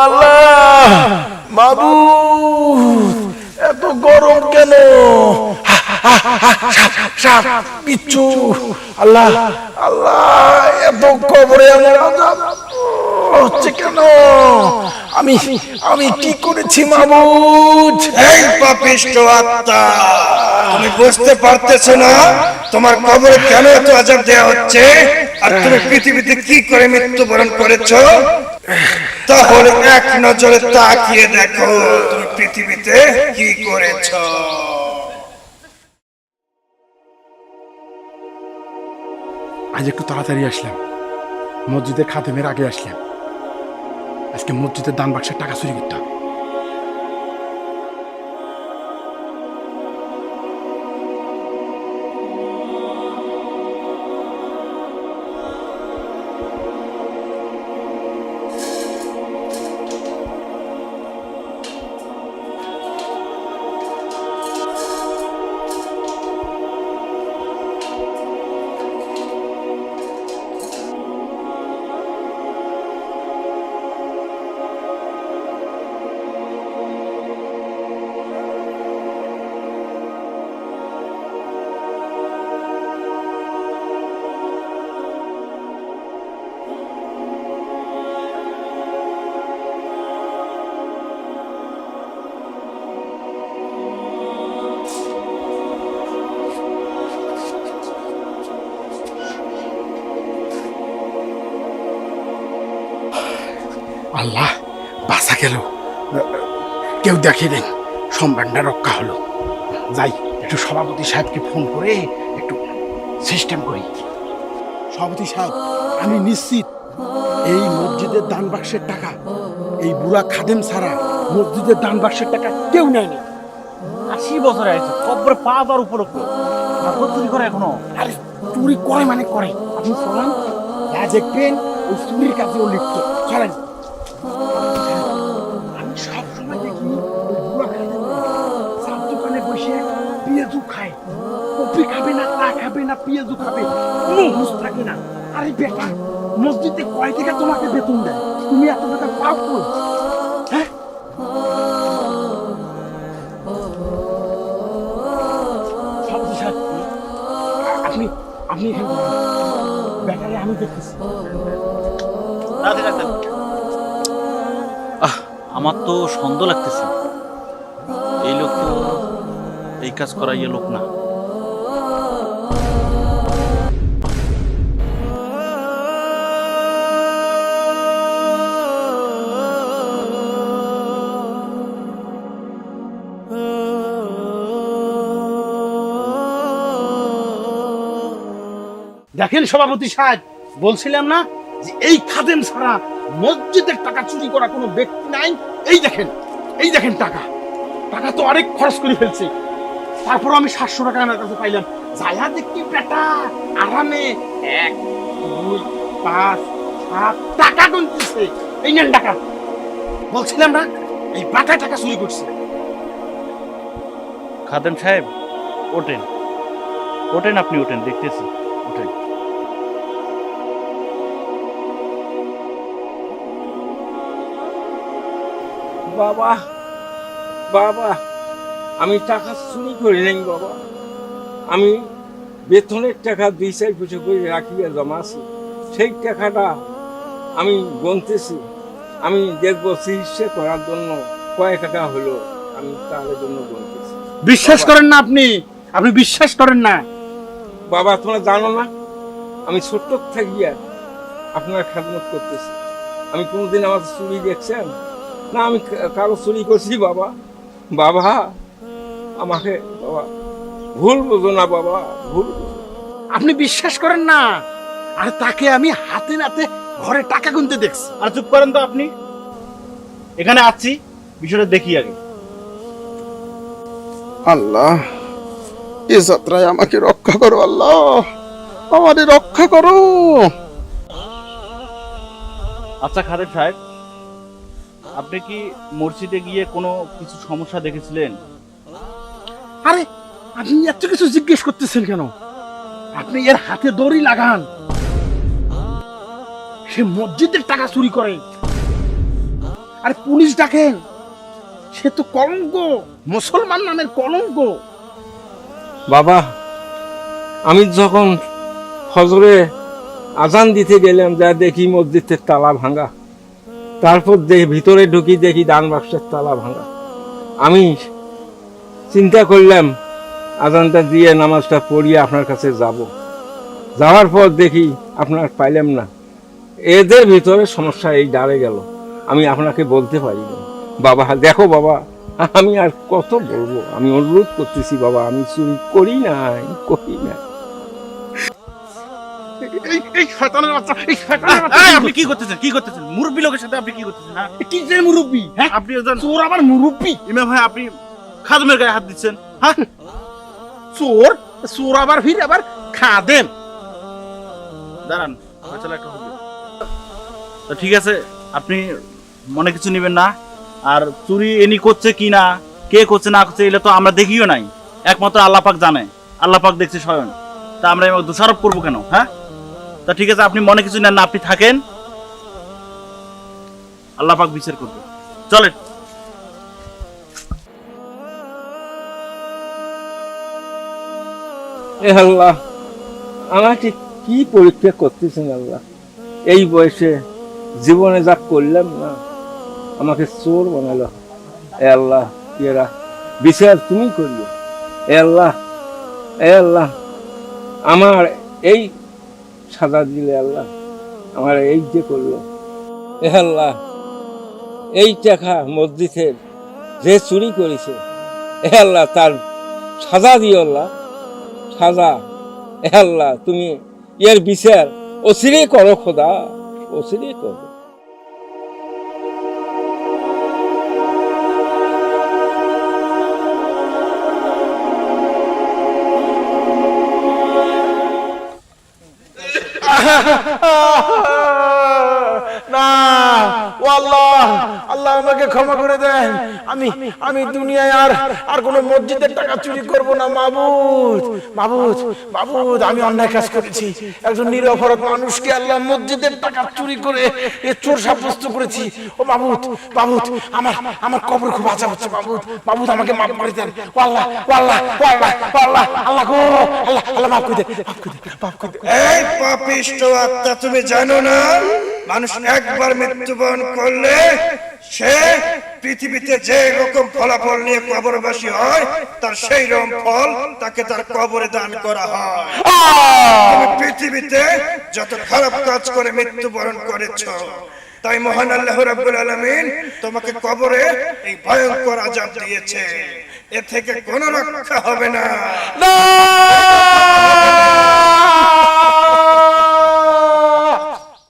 আল্লাহ মাবুদ, এত গরম কেন? বিচ্ছু, আল্লাহ আল্লাহ, এত কবরে আমার আযাব হচ্ছে কেন? আমি আমি কি করেছি মাবুদ? এই পাপিষ্ঠ আত্মা, তুমি বুঝতে পারতেছো না তোমার কবরে কেন এত আযাব দেয়া হচ্ছে, আর তুমি পৃথিবীতে কি করে মৃত্যুবরণ করেছো? তাহলে এক নজরে তাকিয়ে দেখো তুমি পৃথিবীতে কি করেছো। আজ একটু তাড়াতাড়ি আসলাম, মসজিদের খাদেমের আগে আসলাম। আজকে মসজিদের দান বাক্সের টাকা চুরি করতে হবে। আল্লাহ, বাঁচা গেল, কেউ দেখে দেন, সম্মানটা রক্ষা হলো। যাই, একটু সভাপতি সাহেবকে ফোন করে একটু সিস্টেম করি। সভাপতি সাহেব, আমি নিশ্চিত এই মসজিদের দান বাক্সের টাকা এই বুড়া খাদেম ছাড়া মসজিদের দান বাক্সের টাকা কেউ নেয়নি। 80 বছর আছে, কবরে পা দেওয়ার উপলক্ষ চুরি করে এখনো। আরে চুরি করে মানে করে, আপনি চলেন, যা দেখবেন ওই চুরির কাজে ও লিপ্ত। চলেন। আমি সব সময় দেখি ওই বুড়া খাদেম চার দোকানে বসে পেঁয়াজু খায়। কপি খাবে না, তা খাবে না, পেঁয়াজু খাবে, কোনো হুঁশ থাকে না। আরে বেটা, মসজিদে কয় টাকা তোমাকে বেতন দেয়? তুমি এত টাকা পাও কই? হ্যাঁ, আপনি আপনি এখানে ব্যাটারে আমি দেখতেছি। আমার তো সন্দেহ লাগতেছে, এই লোক তো এই কাজ করা ইয়ে লোক না। দেখেন সভাপতি সাহেব, বলছিলাম না যে এই খাদেম ছাড়া মসজিদের টাকা চুরি করা কোনো ব্যক্তি নাই। এই দেখেন, এই দেখেন টাকা, টাকা তো অনেক খরচ করে ফেলছে। তারপর আমি 700 টাকা আমার কাছে পাইলাম। যাইয়া দেখি বেটা আরামে 1 2 5 7 টাকা গুনতেছে। এই নেন টাকা। বলছিলাম না এই বাটা টাকা চুরি করছে। খাদেম সাহেব, ওঠেন ওঠেন, আপনি ওঠেন, দেখতেছি, ওঠেন। বাবা বাবা, আমি টাকা চুরি করি নাই বাবা। আমি বেতনের টাকা 2-4 পয়সা করে রাখিয়া জমা আছে, সেই টাকাটা আমি গুনতেছি। আমি দেখবো চিকিৎসা করার জন্য কয় টাকা হলো, আমি তার জন্য গুনতেছি। বিশ্বাস করেন না আপনি, আপনি বিশ্বাস করেন না। বাবা, তোমরা জানো না আমি ছোট্ট থাকিয়া আপনার খেদমত করতেছি। আমি কোনোদিন আমার চুরি দেখছেন না? আমি কারো চুরি করছি বাবা? বাবা আমাকে বাবা ভুল বোঝো না বাবা, ভুল বোঝো। আপনি বিশ্বাস করেন না, আর তাকে আমি হাতে নাতে ঘরে টাকা গুনতে দেখছি। আর চুপ করেন তো আপনি, এখানে আছি, বিষয়টা দেখি আগে। আল্লাহ, এ যাত্রায় আমাকে রক্ষা করো আল্লাহ, আমাদের রক্ষা করো। আচ্ছা খাদেম সাহেব, আপনি কি মসজিদে গিয়ে কোনো কিছু সমস্যা দেখেছিলেন? আরে আপনি এত কিছু জিজ্ঞেস করতেছেন কেন? আপনি এর হাতে দড়ি লাগান, সে মসজিদের টাকা চুরি করে। আর পুলিশ ডাকেন, সে তো কলঙ্ক, মুসলমান নামের কলঙ্ক। বাবা, আমি যখন ফজরে আজান দিতে গেলাম, যা দেখি মসজিদের তালা ভাঙা, তারপর দেখি ভিতরে ঢুকি দেখি দান বাক্সের তালা ভাঙা। আমি চিন্তা করলাম আজানটা দিয়ে নামাজটা পড়িয়ে আপনার কাছে যাব। যাওয়ার পর দেখি আপনার পাইলাম না। এদের ভিতরে সমস্যা এই দাঁড়ে গেল, আমি আপনাকে বলতে পারি না। বাবা দেখো বাবা, আমি আর কত বলবো, আমি অনুরোধ করতেছি বাবা, আমি চুরি করি নাই, করি না। এই শয়তানের বাচ্চা, এই শয়তানের বাচ্চা, আপনি কি করতেছেন, কি করতেছেন? মুরব্বী লোকের সাথে আপনি কি করতেছেন? হ্যাঁ, কি যে মুরব্বি? হ্যাঁ, আপনি একজন চোর আবার মুরব্বি? ইমাম ভাই, আপনি খাদেমের গায়ে হাত দিচ্ছেন। হ্যাঁ, চোর, চোর আবার ফির আবার খাদেম। দাঁড়ান, ফয়সালা একটা হবে। তো ঠিক আছে, আপনি মনে কিছু নেবেন না। আর চুরি এনি করছে কি না, কে করছে না করছে, এটা তো আমরা দেখিও নাই, একমাত্র আল্লাহ পাক জানে। আল্লাহ পাক দেখছে স্বয়ং, তা আমরা এবার দোষারোপ করবো কেন? হ্যাঁ, তা ঠিক আছে, আপনি মনে কিছু নেন না, আপনি থাকেন, আল্লাহ পাক বিচার করবে। চলেন। এ আল্লাহ, আমাকে কি পরীক্ষা করতেছেন আল্লাহ? এই বয়সে জীবনে যা করলাম না, আমাকে চোর বানালো। এ আল্লাহ, এরা বিচার তুমি করিও। এ আল্লাহ, এ আল্লাহ, আমার এই সাজা দিলে আল্লাহ, আমার এই যে করলো। এ আল্লাহ, এই টাকা মসজিদের যে চুরি করেছে, এ আল্লাহ তার সাজা দিও আল্লাহ, সাজা। এ আল্লাহ, তুমি এর বিচার অচিরেই করো খোদা, অচিরেই করো। না, ও আল্লাহ, আল্লাহ আমাকে ক্ষমা করে দেন। আমি আমি দুনিয়ায় আর কোনো মসজিদের টাকা চুরি করব না। মাবুদ, মাবুদ, মাবুদ, আমি অন্যায় কাজ করেছি। একজন নিরপরাধ মানুষকে আল্লাহ মসজিদের টাকা চুরি করে এ চোর সাব্যস্ত করেছি। ও মাবুদ, মাবুদ, আমার কবর খুব আজাব হচ্ছে। মাবুদ, মাবুদ, আমাকে মাফ করে দেন। ও আল্লাহ, ও আল্লাহ, ও আল্লাহ, ও আল্লাহ, আল্লাহ গো, আল্লাহ, আল্লাহ মাফ করে দেন, মাফ করে দেন, মাফ করে দেন। এই পাপিষ্ট আত্মা, তুমি জানো না মানুষ একবার মৃত্যুবরণ করলে সে পৃথিবীতে যে রকম ফলাফল নিয়ে কবরবাসী হয়, তার সেই রকম ফল তাকে তার কবরে দান করা হয়। তুমি পৃথিবীতে যত খারাপ কাজ করে মৃত্যুবরণ করেছো, তাই মহান আল্লাহ রাব্বুল আলামিন তোমাকে কবরে এই ভয়ঙ্কর আযাব দিয়েছে। এ থেকে কোনো রক্ষা হবে না।